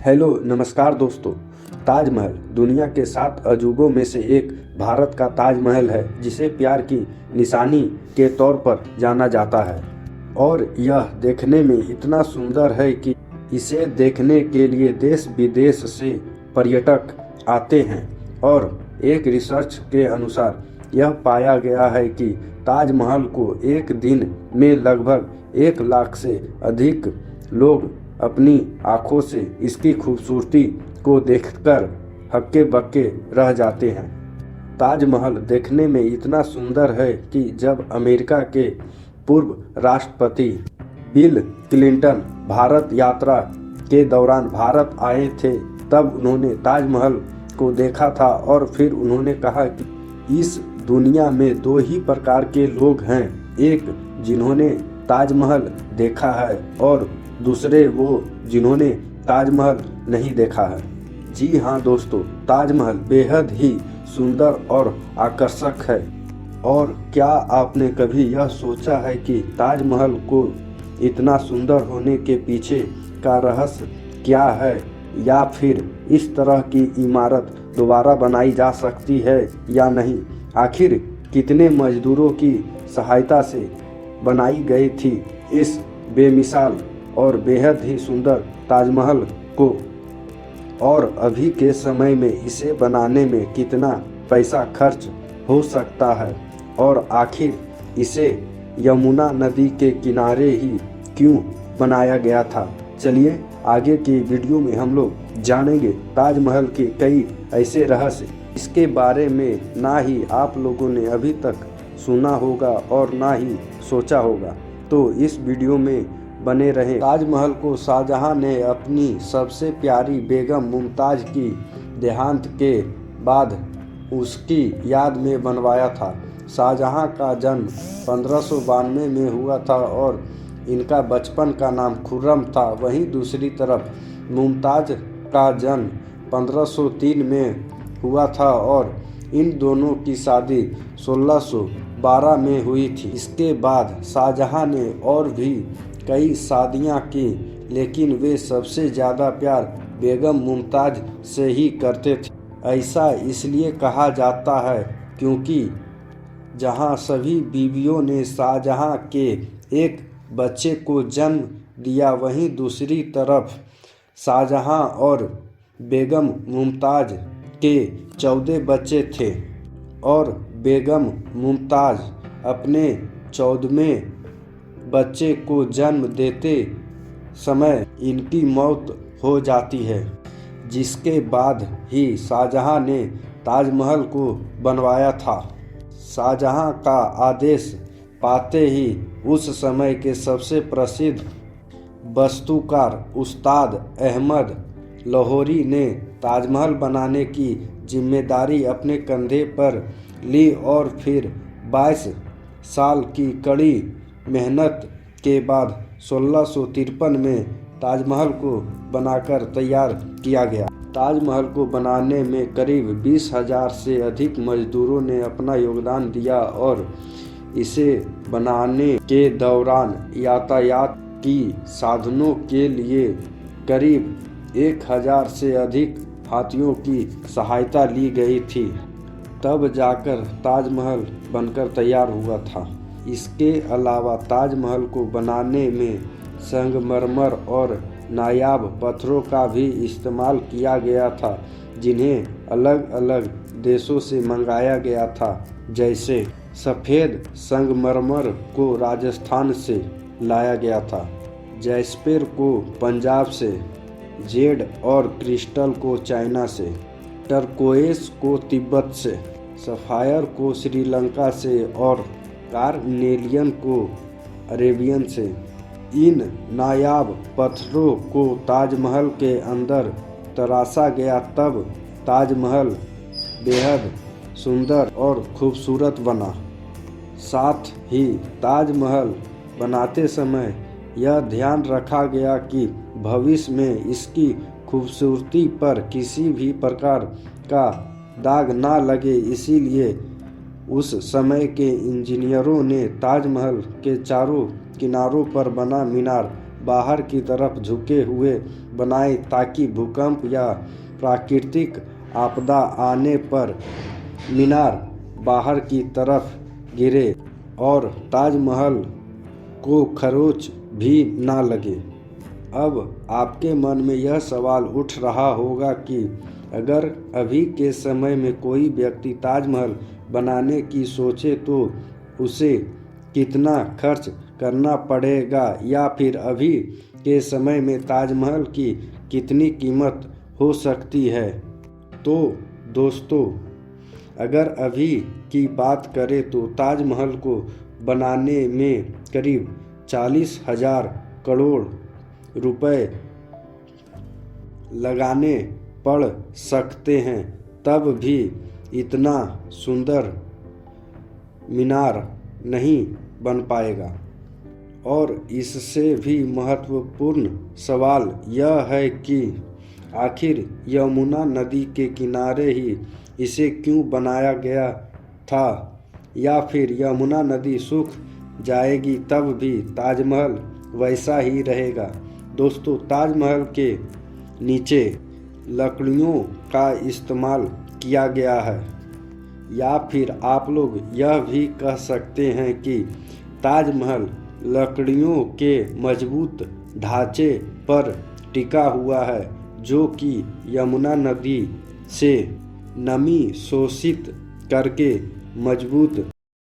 Hello नमस्कार दोस्तों। ताजमहल दुनिया के 7 अजूबों में से एक भारत का ताजमहल है, जिसे प्यार की निशानी के तौर पर जाना जाता है और यह देखने में इतना सुंदर है कि इसे देखने के लिए देश विदेश से पर्यटक आते हैं। और एक रिसर्च के अनुसार यह पाया गया है कि ताजमहल को एक दिन में लगभग 1 लाख से अधिक लोग अपनी आंखों से इसकी खूबसूरती को देखकर हक्के बक्के रह जाते हैं। ताजमहल देखने में इतना सुंदर है कि जब अमेरिका के पूर्व राष्ट्रपति बिल क्लिंटन भारत यात्रा के दौरान भारत आए थे, तब उन्होंने ताजमहल को देखा था और फिर उन्होंने कहा कि इस दुनिया में 2 ही प्रकार के लोग हैं, एक जिन्होंने ताजमहल देखा है और दूसरे वो जिन्होंने ताजमहल नहीं देखा है। जी हाँ दोस्तों, ताजमहल बेहद ही सुंदर और आकर्षक है। और क्या आपने कभी यह सोचा है कि ताजमहल को इतना सुंदर होने के पीछे का रहस्य क्या है, या फिर इस तरह की इमारत दोबारा बनाई जा सकती है या नहीं? आखिर कितने मजदूरों की सहायता से बनाई गई थी इस बेमिसाल और बेहद ही सुंदर ताजमहल को, और अभी के समय में इसे बनाने में कितना पैसा खर्च हो सकता है, और आखिर इसे यमुना नदी के किनारे ही क्यों बनाया गया था? चलिए आगे की वीडियो में हम लोग जानेंगे ताजमहल के कई ऐसे रहस्य, इसके बारे में ना ही आप लोगों ने अभी तक सुना होगा और ना ही सोचा होगा। तो इस वीडियो में बने रहें। ताजमहल को शाहजहां ने अपनी सबसे प्यारी बेगम मुमताज़ की देहांत के बाद उसकी याद में बनवाया था। शाहजहां का जन्म 1592 में हुआ था और इनका बचपन का नाम खुर्रम था। वहीं दूसरी तरफ मुमताज़ का जन्म 1503 में हुआ था और इन दोनों की शादी 1612 में हुई थी। इसके बाद शाहजहां ने और भी कई शादियां की, लेकिन वे सबसे ज़्यादा प्यार बेगम मुमताज़ से ही करते थे। ऐसा इसलिए कहा जाता है क्योंकि जहां सभी बीवियों ने शाहजहां के एक बच्चे को जन्म दिया, वहीं दूसरी तरफ शाहजहां और बेगम मुमताज़ के 14 बच्चे थे और बेगम मुमताज़ अपने 14वें बच्चे को जन्म देते समय इनकी मौत हो जाती है, जिसके बाद ही शाहजहां ने ताजमहल को बनवाया था। शाहजहां का आदेश पाते ही उस समय के सबसे प्रसिद्ध वास्तुकार उस्ताद अहमद लाहौरी ने ताजमहल बनाने की जिम्मेदारी अपने कंधे पर ली और फिर 22 साल की कड़ी मेहनत के बाद 1653 में ताजमहल को बनाकर तैयार किया गया। ताजमहल को बनाने में करीब 20,000 से अधिक मजदूरों ने अपना योगदान दिया और इसे बनाने के दौरान यातायात की साधनों के लिए करीब 1,000 से अधिक हाथियों की सहायता ली गई थी, तब जाकर ताजमहल बनकर तैयार हुआ था। इसके अलावा ताजमहल को बनाने में संगमरमर और नायाब पत्थरों का भी इस्तेमाल किया गया था, जिन्हें अलग अलग देशों से मंगाया गया था। जैसे सफ़ेद संगमरमर को राजस्थान से लाया गया था, जैस्पर को पंजाब से, जेड और क्रिस्टल को चाइना से, टर्कोएस को तिब्बत से, सफ़ायर को श्रीलंका से और कार्नेलियन को अरेबियन से। इन नायाब पत्थरों को ताजमहल के अंदर तराशा गया, तब ताजमहल बेहद सुंदर और खूबसूरत बना। साथ ही ताजमहल बनाते समय यह ध्यान रखा गया कि भविष्य में इसकी खूबसूरती पर किसी भी प्रकार का दाग ना लगे, इसीलिए उस समय के इंजीनियरों ने ताजमहल के चारों किनारों पर बना मीनार बाहर की तरफ झुके हुए बनाएं ताकि भूकंप या प्राकृतिक आपदा आने पर मीनार बाहर की तरफ गिरे और ताजमहल को खरोंच भी ना लगे। अब आपके मन में यह सवाल उठ रहा होगा कि अगर अभी के समय में कोई व्यक्ति ताजमहल बनाने की सोचे तो उसे कितना खर्च करना पड़ेगा या फिर अभी के समय में ताजमहल की कितनी कीमत हो सकती है। तो दोस्तों, अगर अभी की बात करें तो ताजमहल को बनाने में करीब 40,000 करोड़ रुपए लगाने पड़ सकते हैं, तब भी इतना सुंदर मीनार नहीं बन पाएगा। और इससे भी महत्वपूर्ण सवाल यह है कि आखिर यमुना नदी के किनारे ही इसे क्यों बनाया गया था, या फिर यमुना नदी सूख जाएगी तब भी ताजमहल वैसा ही रहेगा। दोस्तों, ताजमहल के नीचे लकड़ियों का इस्तेमाल किया गया है, या फिर आप लोग यह भी कह सकते हैं कि ताजमहल लकड़ियों के मजबूत ढांचे पर टिका हुआ है जो कि यमुना नदी से नमी शोषित करके मजबूत